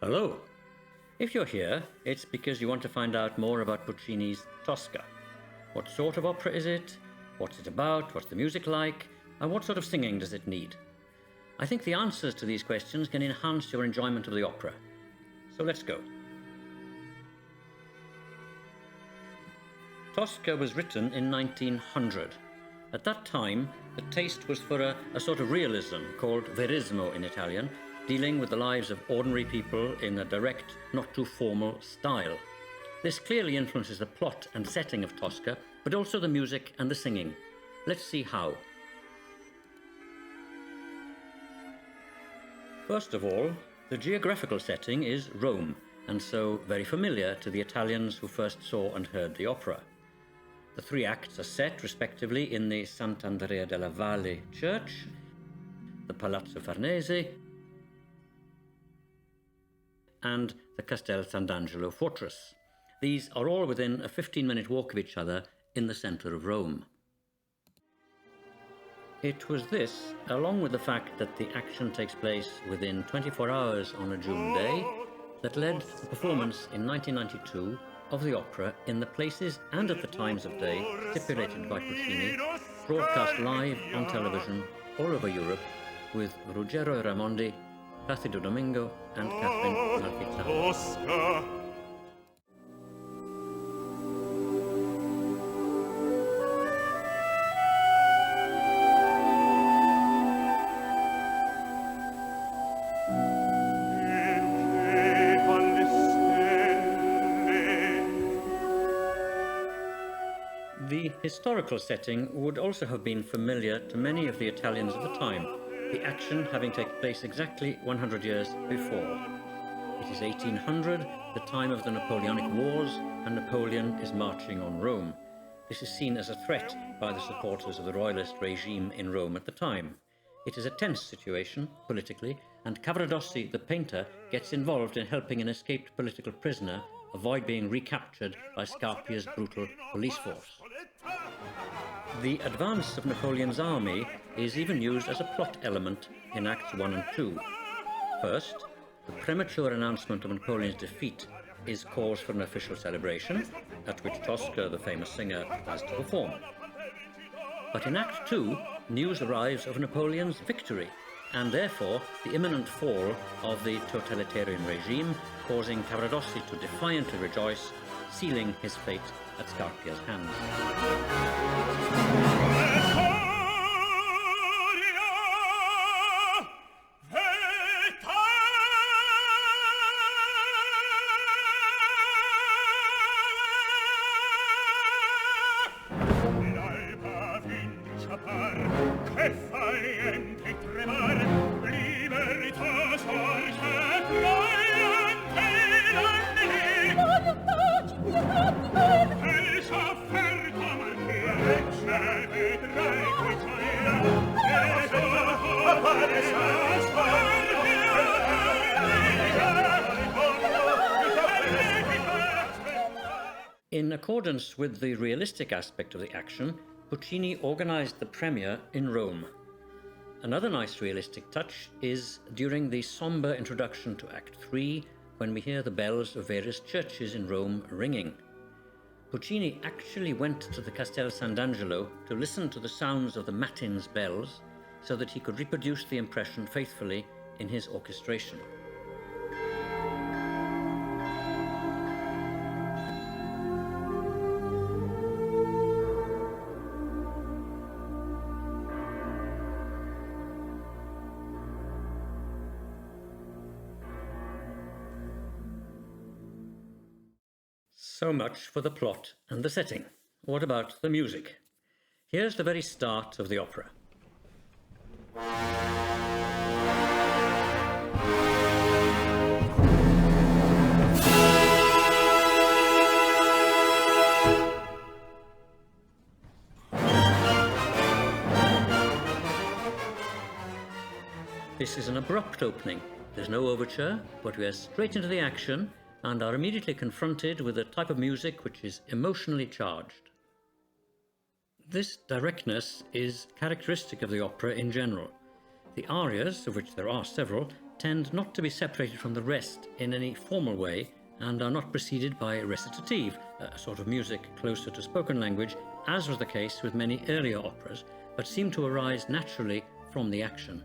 Hello. If you're here, it's because you want to find out more about Puccini's Tosca. What sort of opera is it? What's it about? What's the music like? And what sort of singing does it need? I think the answers to these questions can enhance your enjoyment of the opera. So let's go. Tosca was written in 1900. At that time, the taste was for a sort of realism called verismo in Italian, dealing with the lives of ordinary people in a direct, not too formal style. This clearly influences the plot and setting of Tosca, but also the music and the singing. Let's see how. First of all, the geographical setting is Rome, and so very familiar to the Italians who first saw and heard the opera. The three acts are set respectively in the Sant'Andrea della Valle church, the Palazzo Farnese, and the Castel Sant'Angelo fortress. These are all within a 15-minute walk of each other in the centre of Rome. It was this, along with the fact that the action takes place within 24 hours on a June day, that led to the performance in 1992 of the opera in the places and at the times of day stipulated by Puccini, broadcast live on television all over Europe with Ruggero Raimondi, Placido Domingo and Catherine Malfitano. The historical setting would also have been familiar to many of the Italians of the time, the action having taken place exactly 100 years before. It is 1800, the time of the Napoleonic Wars, and Napoleon is marching on Rome. This is seen as a threat by the supporters of the royalist regime in Rome at the time. It is a tense situation, politically, and Cavaradossi, the painter, gets involved in helping an escaped political prisoner avoid being recaptured by Scarpia's brutal police force. The advance of Napoleon's army is even used as a plot element in Acts 1 and 2. First, the premature announcement of Napoleon's defeat is cause for an official celebration, at which Tosca, the famous singer, has to perform. But in Act 2, news arrives of Napoleon's victory, and therefore the imminent fall of the totalitarian regime, causing Cavaradossi to defiantly rejoice, sealing his fate at Scarpia's hands. In accordance with the realistic aspect of the action, Puccini organized the premiere in Rome. Another nice realistic touch is during the sombre introduction to Act 3, when we hear the bells of various churches in Rome ringing. Puccini actually went to the Castel Sant'Angelo to listen to the sounds of the matins bells so that he could reproduce the impression faithfully in his orchestration. So much for the plot and the setting. What about the music? Here's the very start of the opera. This is an abrupt opening. There's no overture, but we are straight into the action and are immediately confronted with a type of music which is emotionally charged. This directness is characteristic of the opera in general. The arias, of which there are several, tend not to be separated from the rest in any formal way and are not preceded by recitative, a sort of music closer to spoken language, as was the case with many earlier operas, but seem to arise naturally from the action.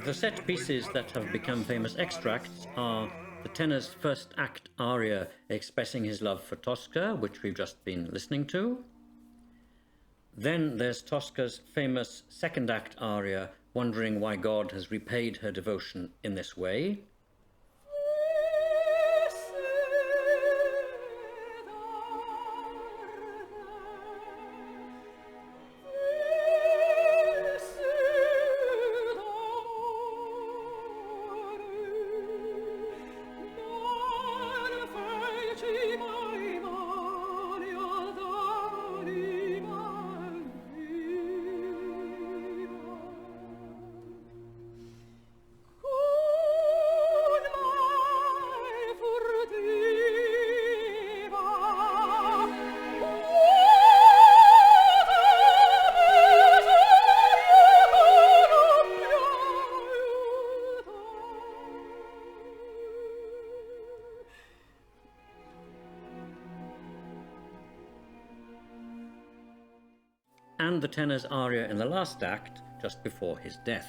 The set pieces that have become famous extracts are the tenor's first act aria expressing his love for Tosca, which we've just been listening to. Then there's Tosca's famous second act aria, wondering why God has repaid her devotion in this way. And the tenor's aria in the last act, just before his death.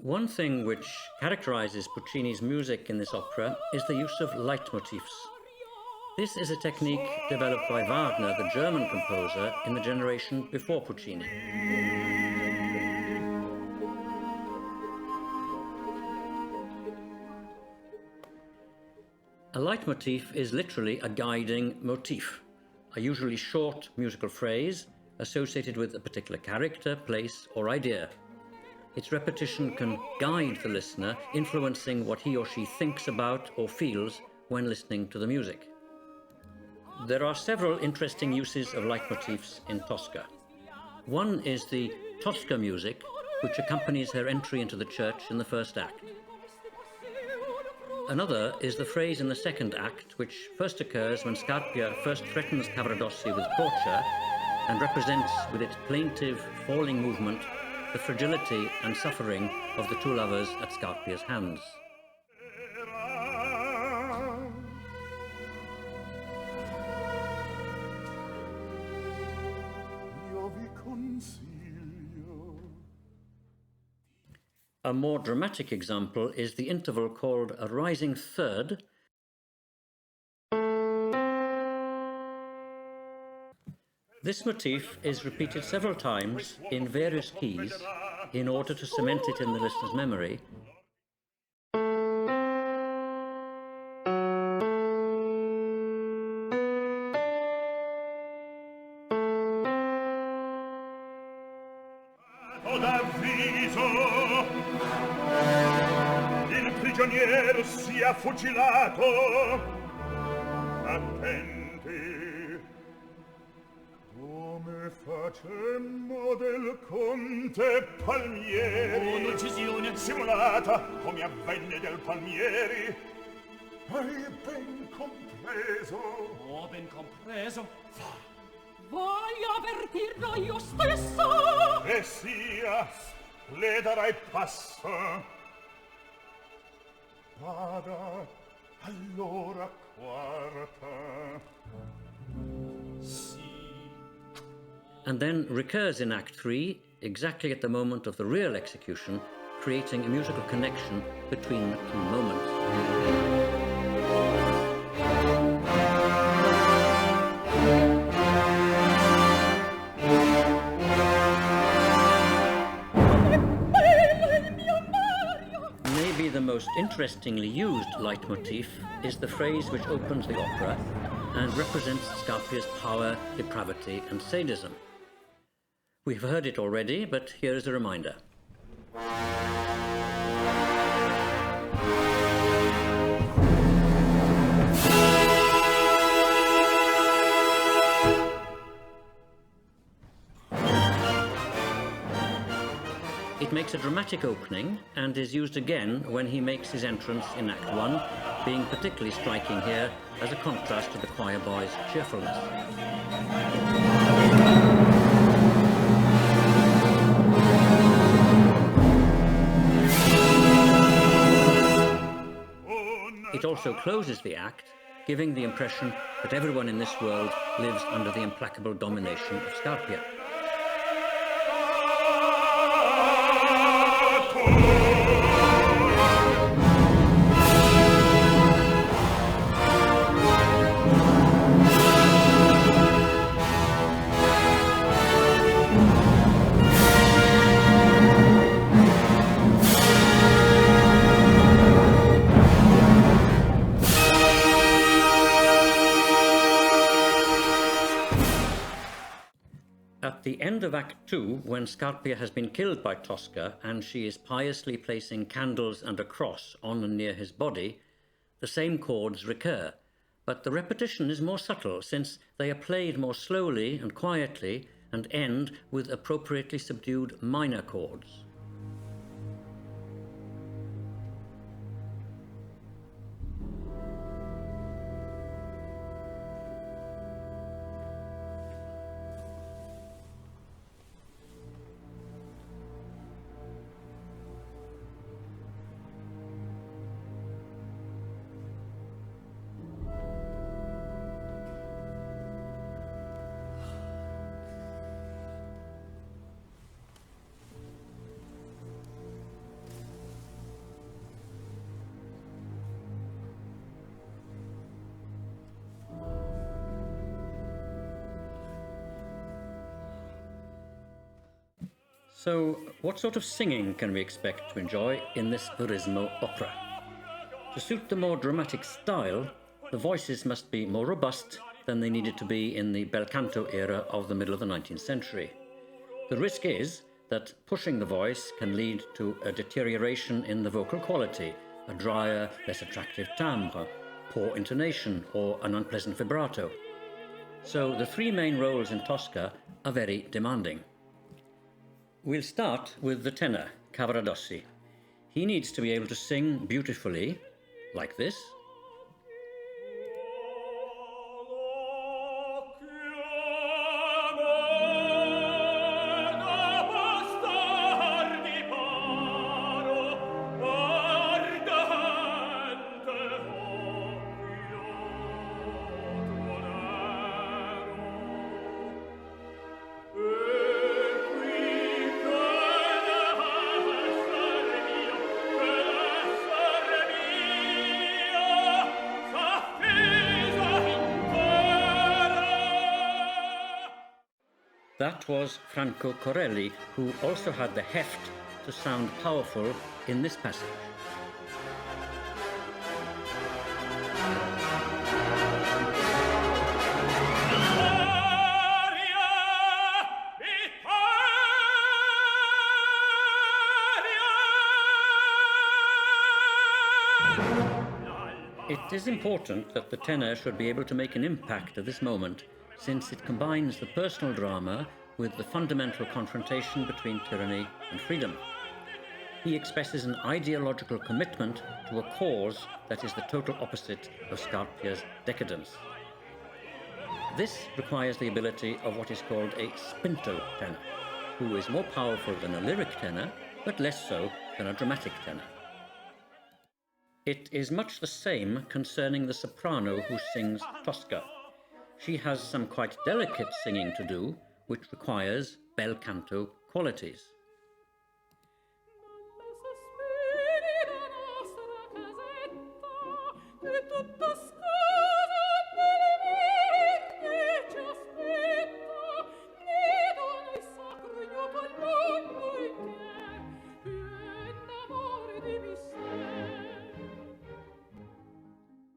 One thing which characterizes Puccini's music in this opera is the use of leitmotifs. This is a technique developed by Wagner, the German composer, in the generation before Puccini. A leitmotif is literally a guiding motif, a usually short musical phrase associated with a particular character, place, or idea. Its repetition can guide the listener, influencing what he or she thinks about or feels when listening to the music. There are several interesting uses of leitmotifs in Tosca. One is the Tosca music, which accompanies her entry into the church in the first act. Another is the phrase in the second act, which first occurs when Scarpia first threatens Cavaradossi with torture and represents with its plaintive, falling movement the fragility and suffering of the two lovers at Scarpia's hands. A more dramatic example is the interval called a rising third. This motif is repeated several times in various keys in order to cement it in the listener's memory. Il prigioniero sia fucilato. Attende Facemmo del conte Palmieri un'uccisione simulata come avvenne del Palmieri. Hai ben compreso? Ho ben compreso. Voglio avvertirlo io stesso. E sia, le darai passo. Vada, allora quarta. Sì. And then recurs in Act 3, exactly at the moment of the real execution, creating a musical connection between the two moments. Maybe the most interestingly used leitmotif is the phrase which opens the opera and represents Scarpia's power, depravity, and sadism. We've heard it already, but here is a reminder. It makes a dramatic opening and is used again when he makes his entrance in Act 1, being particularly striking here as a contrast to the choir boy's cheerfulness. It also closes the act, giving the impression that everyone in this world lives under the implacable domination of Scarpia. At the end of Act 2, when Scarpia has been killed by Tosca and she is piously placing candles and a cross on and near his body, the same chords recur, but the repetition is more subtle since they are played more slowly and quietly and end with appropriately subdued minor chords. So, what sort of singing can we expect to enjoy in this Verismo opera? To suit the more dramatic style, the voices must be more robust than they needed to be in the bel canto era of the middle of the 19th century. The risk is that pushing the voice can lead to a deterioration in the vocal quality, a drier, less attractive timbre, poor intonation, or an unpleasant vibrato. So the three main roles in Tosca are very demanding. We'll start with the tenor, Cavaradossi. He needs to be able to sing beautifully, like this. That was Franco Corelli, who also had the heft to sound powerful in this passage. It is important that the tenor should be able to make an impact at this moment, since it combines the personal drama with the fundamental confrontation between tyranny and freedom. He expresses an ideological commitment to a cause that is the total opposite of Scarpia's decadence. This requires the ability of what is called a spinto tenor, who is more powerful than a lyric tenor, but less so than a dramatic tenor. It is much the same concerning the soprano who sings Tosca. She has some quite delicate singing to do, which requires bel canto qualities.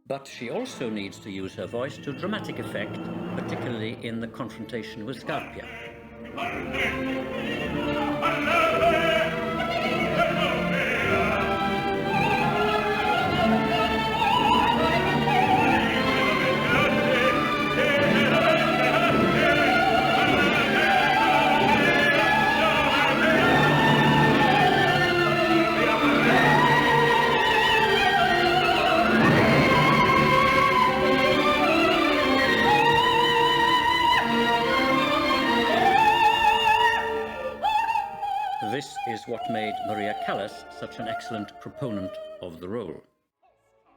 But she also needs to use her voice to dramatic effect, particularly in the confrontation with Scarpia. This is what made Maria Callas such an excellent proponent of the role.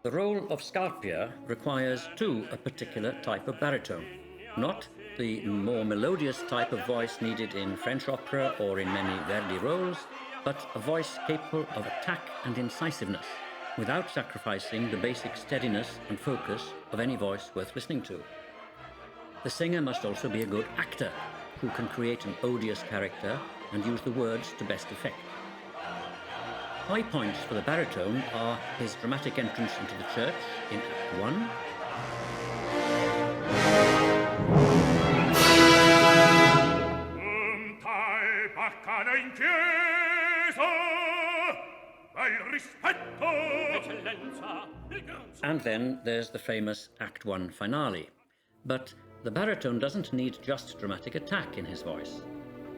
The role of Scarpia requires, too, a particular type of baritone, not the more melodious type of voice needed in French opera or in many Verdi roles, but a voice capable of attack and incisiveness, without sacrificing the basic steadiness and focus of any voice worth listening to. The singer must also be a good actor, who can create an odious character and use the words to best effect. High points for the baritone are his dramatic entrance into the church in Act 1, Un tal baccano in chiesa, bel rispetto. Eccellenza, il gran and then there's the famous Act 1 finale. But the baritone doesn't need just dramatic attack in his voice.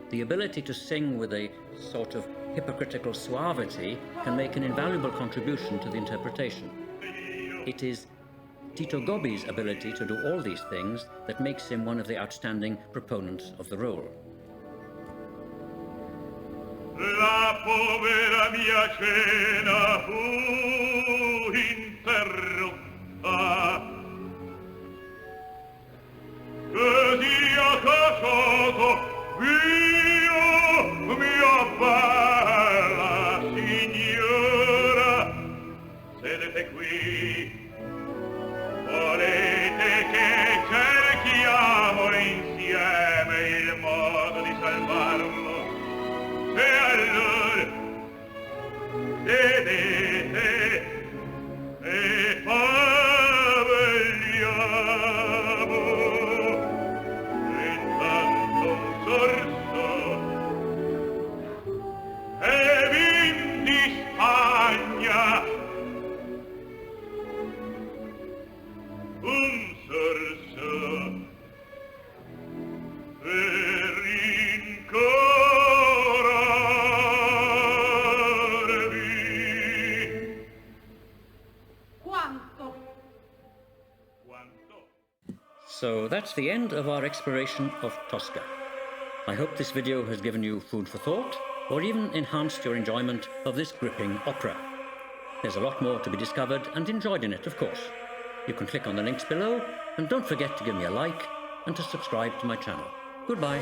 The ability to sing with a sort of hypocritical suavity can make an invaluable contribution to the interpretation. It is Tito Gobbi's ability to do all these things that makes him one of the outstanding proponents of the role. La povera mia cena fu interrotta. Così ho cacciato via mia bella signora. Sedete qui. Volete che cerchiamo insieme il modo di salvarlo? E allora sedete e parliamo. Intanto un sorso e vin di Spagna. Un sorso per incorarvi. Quanto? Quanto? So that's the end of our exploration of Tosca. I hope this video has given you food for thought, or even enhanced your enjoyment of this gripping opera. There's a lot more to be discovered and enjoyed in it, of course. You can click on the links below, and don't forget to give me a like and to subscribe to my channel. Goodbye.